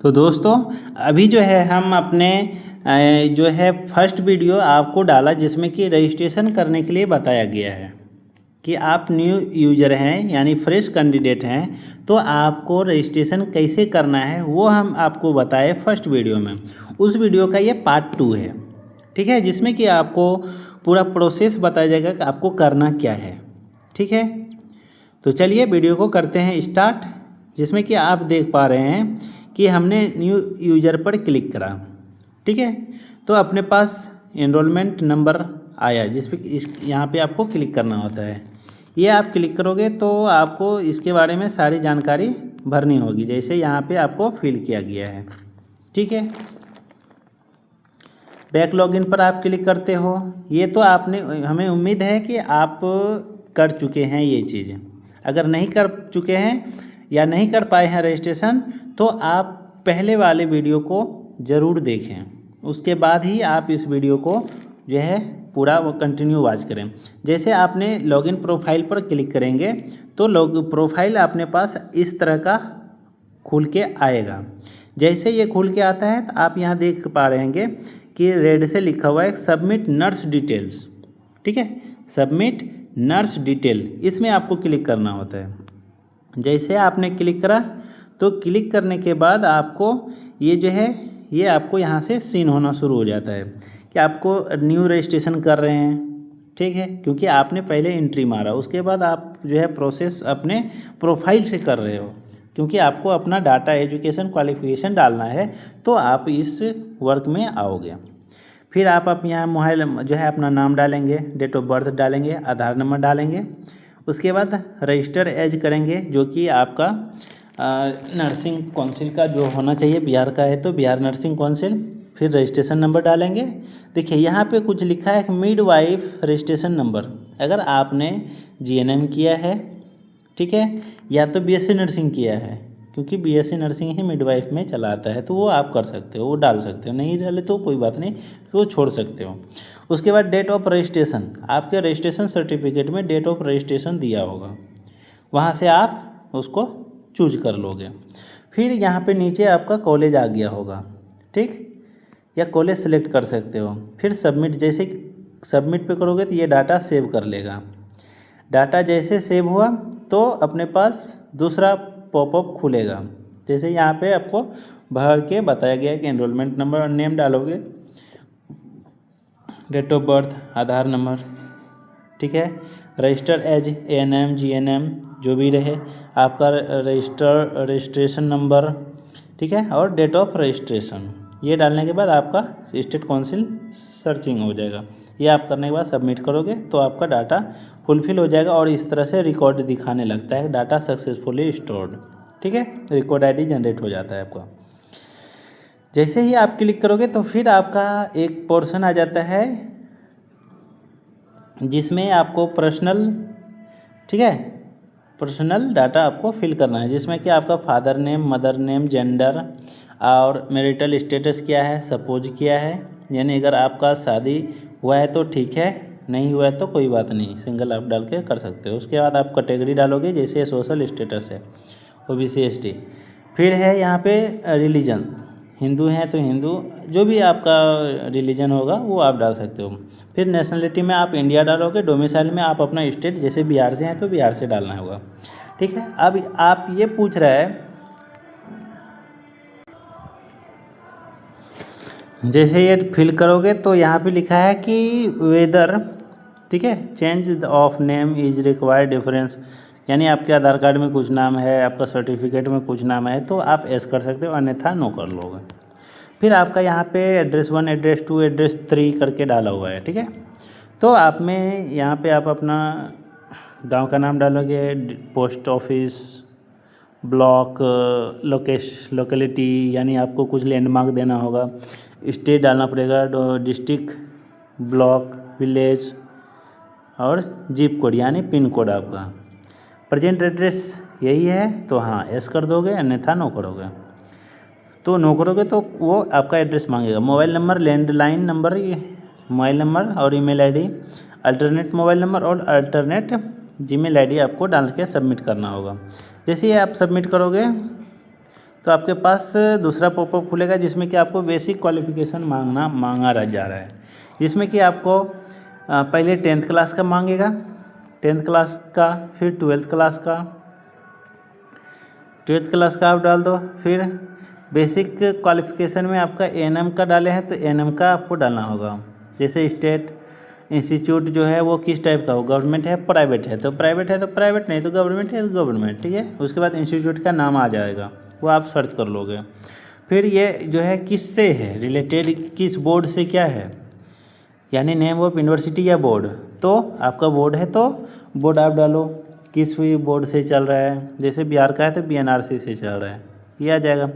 तो दोस्तों अभी जो है हम अपने जो है फर्स्ट वीडियो आपको डाला जिसमें कि रजिस्ट्रेशन करने के लिए बताया गया है कि आप न्यू यूज़र हैं यानी फ्रेश कैंडिडेट हैं, तो आपको रजिस्ट्रेशन कैसे करना है वो हम आपको बताए फर्स्ट वीडियो में। उस वीडियो का ये पार्ट 2 है, ठीक है, जिसमें कि आपको पूरा प्रोसेस बताया जाएगा कि आपको करना क्या है। ठीक है, तो चलिए वीडियो को करते हैं स्टार्ट। जिसमें कि आप देख पा रहे हैं कि हमने न्यू यूज़र पर क्लिक करा, ठीक है, तो अपने पास एनरोलमेंट नंबर आया जिस पे यहाँ पे आपको क्लिक करना होता है। ये आप क्लिक करोगे तो आपको इसके बारे में सारी जानकारी भरनी होगी, जैसे यहाँ पे आपको फिल किया गया है। ठीक है, बैक लॉगिन पर आप क्लिक करते हो। ये तो आपने, हमें उम्मीद है कि आप कर चुके हैं ये चीज़। अगर नहीं कर चुके हैं या नहीं कर पाए हैं रजिस्ट्रेशन, तो आप पहले वाले वीडियो को ज़रूर देखें, उसके बाद ही आप इस वीडियो को जो है पूरा वो कंटिन्यू वॉच करें। जैसे आपने लॉगिन प्रोफाइल पर क्लिक करेंगे तो प्रोफाइल अपने पास इस तरह का खुल के आएगा। जैसे ये खुल के आता है तो आप यहाँ देख पा रहे हैं कि रेड से लिखा हुआ है सबमिट नर्स डिटेल्स। ठीक है, सबमिट नर्स डिटेल, इसमें आपको क्लिक करना होता है। जैसे आपने क्लिक करा तो क्लिक करने के बाद आपको ये जो है ये आपको यहाँ से सीन होना शुरू हो जाता है कि आपको न्यू रजिस्ट्रेशन कर रहे हैं। ठीक है, क्योंकि आपने पहले एंट्री मारा, उसके बाद आप जो है प्रोसेस अपने प्रोफाइल से कर रहे हो, क्योंकि आपको अपना डाटा एजुकेशन क्वालिफिकेशन डालना है, तो आप इस वर्क में आओगे। फिर आप यहाँ मोबाइल जो है अपना नाम डालेंगे, डेट ऑफ बर्थ डालेंगे, आधार नंबर डालेंगे। उसके बाद रजिस्टर एज करेंगे, जो कि आपका नर्सिंग काउंसिल का जो होना चाहिए, बिहार का है तो बिहार नर्सिंग काउंसिल। फिर रजिस्ट्रेशन नंबर डालेंगे। देखिए यहाँ पे कुछ लिखा है मिड वाइफ रजिस्ट्रेशन नंबर। अगर आपने जीएनएम किया है, ठीक है, या तो बीएससी नर्सिंग किया है, क्योंकि बीएससी नर्सिंग ही मिडवाइफ में चला आता है, तो वो आप कर सकते हो, वो डाल सकते हो। नहीं डाले तो कोई बात नहीं, वो छोड़ सकते हो। उसके बाद डेट ऑफ रजिस्ट्रेशन, आपके रजिस्ट्रेशन सर्टिफिकेट में डेट ऑफ रजिस्ट्रेशन दिया होगा, वहाँ से आप उसको चूज कर लोगे। फिर यहाँ पे नीचे आपका कॉलेज आ गया होगा, ठीक, या कॉलेज सेलेक्ट कर सकते हो। फिर सबमिट, जैसे सबमिट पे करोगे तो ये डाटा सेव कर लेगा। डाटा जैसे सेव हुआ तो अपने पास दूसरा पॉपअप खुलेगा। जैसे यहाँ पे आपको भर के बताया गया है कि एनरोलमेंट नंबर, नेम डालोगे, date of birth, Aadhaar number, ठीक है, रजिस्टर एज एएनएम जीएनएम जो भी रहे, आपका रजिस्ट्रेशन नंबर, ठीक है, और डेट ऑफ रजिस्ट्रेशन। ये डालने के बाद आपका स्टेट काउंसिल सर्चिंग हो जाएगा। ये आप करने के बाद सबमिट करोगे तो आपका डाटा फुलफिल हो जाएगा और इस तरह से रिकॉर्ड दिखाने लगता है, डाटा सक्सेसफुली स्टोर्ड। ठीक है, रिकॉर्ड आईडी जनरेट हो जाता है आपका। जैसे ही आप क्लिक करोगे तो फिर आपका एक पोर्शन आ जाता है जिसमें आपको पर्सनल, ठीक है, पर्सनल डाटा आपको फिल करना है, जिसमें कि आपका father name, mother name, gender और मैरिटल स्टेटस क्या है, सपोज किया है, यानी अगर आपका शादी हुआ है तो ठीक है, नहीं हुआ है तो कोई बात नहीं, सिंगल आप डाल के कर सकते हो। उसके बाद आप कैटेगरी डालोगे, जैसे सोशल स्टेटस है, ओबीसी एसटी। फिर है यहाँ पे रिलीजन, हिंदू हैं तो हिंदू, जो भी आपका रिलीजन होगा वो आप डाल सकते हो। फिर नेशनलिटी में आप इंडिया डालोगे, डोमिसाइल में आप अपना स्टेट, जैसे बिहार से हैं तो बिहार से डालना होगा। ठीक है, अब आप ये पूछ रहा है, जैसे ये फिल करोगे तो यहाँ पे लिखा है कि वेदर, ठीक है, change of name is required difference, यानी आपके आधार कार्ड में कुछ नाम है, आपका सर्टिफिकेट में कुछ नाम है तो आप एस कर सकते हो, अन्यथा नो कर लोगे। फिर आपका यहाँ पे एड्रेस 1, एड्रेस 2, एड्रेस 3 करके डाला हुआ है, ठीक है। तो आप में यहाँ पे आप अपना गांव का नाम डालोगे, पोस्ट ऑफिस, ब्लॉक, लोकेलिटी, यानी आपको कुछ लैंडमार्क देना होगा, स्टेट डालना पड़ेगा, डिस्ट्रिक्ट, ब्लॉक, विलेज और जिप कोड यानी पिन कोड आपका। प्रेजेंट एड्रेस यही है तो हाँ एस कर दोगे, अन्यथा नो करोगे। तो नो करोगे तो वो आपका एड्रेस मांगेगा। Mobile number, landline number, mobile number और email ID, alternate mobile number और अल्टरनेट जीमेल आईडी आपको डाल के सबमिट करना होगा। जैसे ही आप सबमिट करोगे तो आपके पास दूसरा पॉपअप खुलेगा जिसमें कि आपको बेसिक क्वालिफ़िकेशन मांगा रह जा रहा है, जिसमें कि आपको पहले 10th क्लास का मांगेगा, 10th क्लास का, फिर 12th क्लास का, 12th क्लास का आप डाल दो। फिर बेसिक क्वालिफ़िकेशन में आपका एएनएम का डाले हैं तो एएनएम का आपको डालना होगा। जैसे स्टेट इंस्टीट्यूट जो है वो किस टाइप का हो, गवर्नमेंट है प्राइवेट है तो प्राइवेट है तो प्राइवेट, नहीं तो गवर्नमेंट है तो गवर्नमेंट, ठीक है। उसके बाद इंस्टीट्यूट का नाम आ जाएगा, वो आप सर्च कर लोगे। फिर ये जो है किससे है रिलेटेड, किस बोर्ड से क्या है, यानी नेम ऑफ यूनिवर्सिटी या बोर्ड, तो आपका बोर्ड है तो बोर्ड आप डालो, किस भी बोर्ड से चल रहा है। जैसे बिहार का है तो बीएनआरसी से चल रहा है, ये आ जाएगा।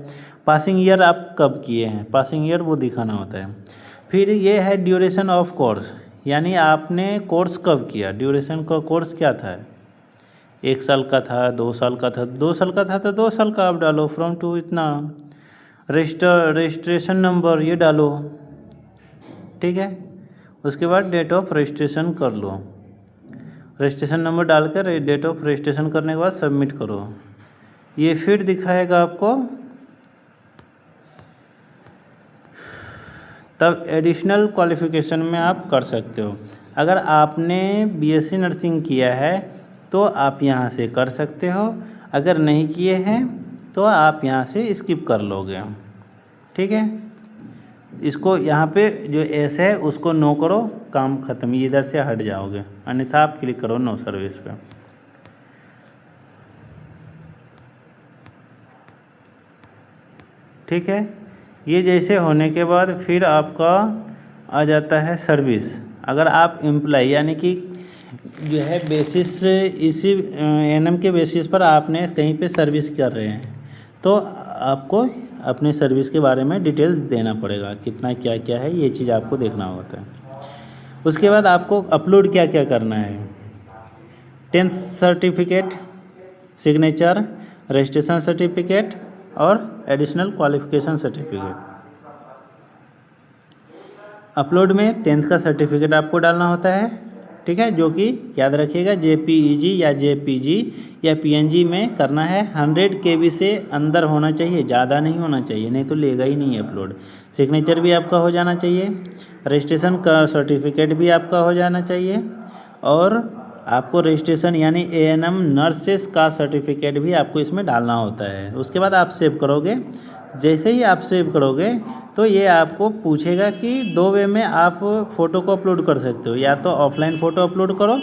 पासिंग ईयर आप कब किए हैं, पासिंग ईयर वो दिखाना होता है। फिर ये है ड्यूरेशन ऑफ कोर्स, यानी आपने कोर्स कब किया, ड्यूरेशन का कोर्स क्या था, 1 साल का था, 2 साल का था, 2 साल का था तो 2 साल का आप डालो, फ्रॉम टू इतना। रजिस्ट्रेशन नंबर ये डालो, ठीक है। उसके बाद डेट ऑफ रजिस्ट्रेशन कर लो, रजिस्ट्रेशन नंबर डालकर डेट ऑफ रजिस्ट्रेशन करने के बाद सबमिट करो। ये फिर दिखाएगा आपको, तब एडिशनल क्वालिफ़िकेशन में आप कर सकते हो। अगर आपने बीएससी नर्सिंग किया है तो आप यहाँ से कर सकते हो, अगर नहीं किए हैं तो आप यहाँ से स्किप कर लोगे, ठीक है। इसको यहाँ पे जो एस है उसको नो करो, काम ख़त्म, ये इधर से हट जाओगे, अन्यथा आप क्लिक करो नो सर्विस पे। ठीक है, ये जैसे होने के बाद फिर आपका आ जाता है सर्विस। अगर आप एम्प्लॉय यानी कि जो है बेसिस इसी एएनएम के बेसिस पर आपने कहीं पे सर्विस कर रहे हैं तो आपको अपने सर्विस के बारे में डिटेल्स देना पड़ेगा, कितना क्या क्या है ये चीज़ आपको देखना होता है। उसके बाद आपको अपलोड क्या क्या करना है, 10th certificate, signature, registration certificate और एडिशनल क्वालिफ़िकेशन सर्टिफिकेट। अपलोड में 10th का सर्टिफिकेट आपको डालना होता है, ठीक है, जो कि याद रखिएगा जेपीईजी या जेपीजी या पीएनजी में करना है। 100 KB से अंदर होना चाहिए, ज़्यादा नहीं होना चाहिए, नहीं तो लेगा ही नहीं अपलोड। सिग्नेचर भी आपका हो जाना चाहिए, रजिस्ट्रेशन का सर्टिफिकेट भी आपका हो जाना चाहिए और आपको रजिस्ट्रेशन यानी एएनएम नर्सेस का सर्टिफिकेट भी आपको इसमें डालना होता है। उसके बाद आप सेव करोगे, जैसे ही आप सेव करोगे तो ये आपको पूछेगा कि 2 वे में आप फ़ोटो को अपलोड कर सकते हो, या तो ऑफलाइन फ़ोटो अपलोड करो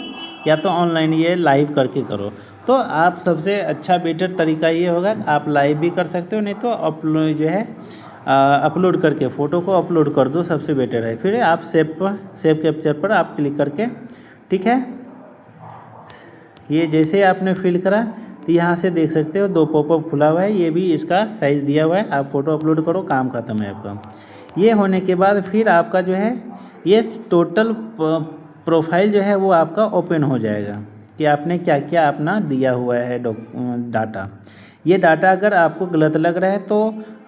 या तो ऑनलाइन ये लाइव करके करो। तो आप सबसे अच्छा बेटर तरीका ये होगा आप लाइव भी कर सकते हो, नहीं तो अपलोड जो है अपलोड करके फ़ोटो को अपलोड कर दो, सबसे बेटर है। फिर आप सेव कैप्चर पर आप क्लिक करके, ठीक है, ये जैसे आपने फिल करा तो यहाँ से देख सकते हो 2 पॉपअप खुला हुआ है, ये भी इसका साइज़ दिया हुआ है। आप फ़ोटो अपलोड करो, काम ख़त्म है आपका। ये होने के बाद फिर आपका जो है ये टोटल प्रोफाइल जो है वो आपका ओपन हो जाएगा कि आपने क्या क्या अपना दिया हुआ है डाटा। ये डाटा अगर आपको गलत लग रहा है तो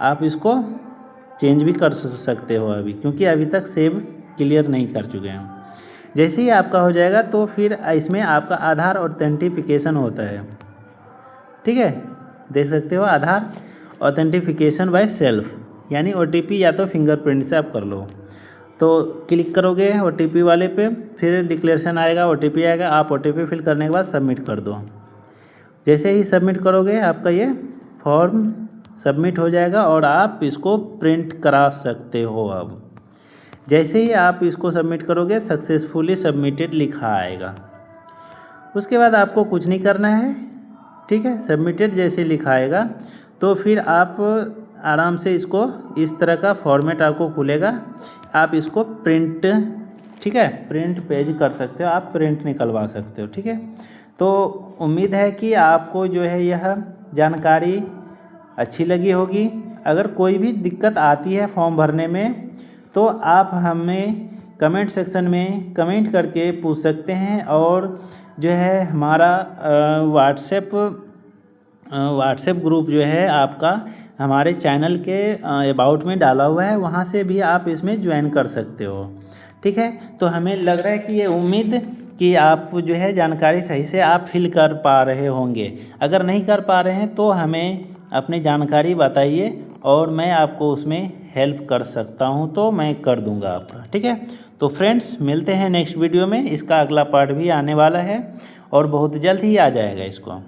आप इसको चेंज भी कर सकते हो अभी, क्योंकि अभी तक सेव क्लियर नहीं कर चुके हैं। जैसे ही आपका हो जाएगा तो फिर इसमें आपका आधार ऑथेंटिफिकेशन होता है, ठीक है, देख सकते हो आधार ऑथेंटिफिकेशन बाय सेल्फ, यानी ओटीपी या तो फिंगरप्रिंट से आप कर लो। तो क्लिक करोगे ओटीपी वाले पे, फिर डिक्लेरेशन आएगा, ओटीपी आएगा, आप ओटीपी फिल करने के बाद सबमिट कर दो। जैसे ही सबमिट करोगे आपका ये फॉर्म सबमिट हो जाएगा और आप इसको प्रिंट करा सकते हो। अब जैसे ही आप इसको सबमिट करोगे सक्सेसफुली सबमिटेड लिखा आएगा। उसके बाद आपको कुछ नहीं करना है, ठीक है। सबमिटेड जैसे लिखा आएगा तो फिर आप आराम से इसको इस तरह का फॉर्मेट आपको खुलेगा, आप इसको प्रिंट, ठीक है, प्रिंट पेज कर सकते हो, आप प्रिंट निकलवा सकते हो, ठीक है। तो उम्मीद है कि आपको जो है यह जानकारी अच्छी लगी होगी। अगर कोई भी दिक्कत आती है फॉर्म भरने में तो आप हमें कमेंट सेक्शन में कमेंट करके पूछ सकते हैं, और जो है हमारा व्हाट्सएप ग्रुप जो है आपका हमारे चैनल के अबाउट में डाला हुआ है, वहाँ से भी आप इसमें ज्वाइन कर सकते हो, ठीक है। तो हमें लग रहा है कि ये उम्मीद कि आप जो है जानकारी सही से आप फिल कर पा रहे होंगे। अगर नहीं कर पा रहे हैं तो हमें अपनी जानकारी बताइए और मैं आपको उसमें हेल्प कर सकता हूँ तो मैं कर दूँगा आपका, ठीक है। तो फ्रेंड्स मिलते हैं नेक्स्ट वीडियो में, इसका अगला पार्ट भी आने वाला है और बहुत जल्द ही आ जाएगा इसको।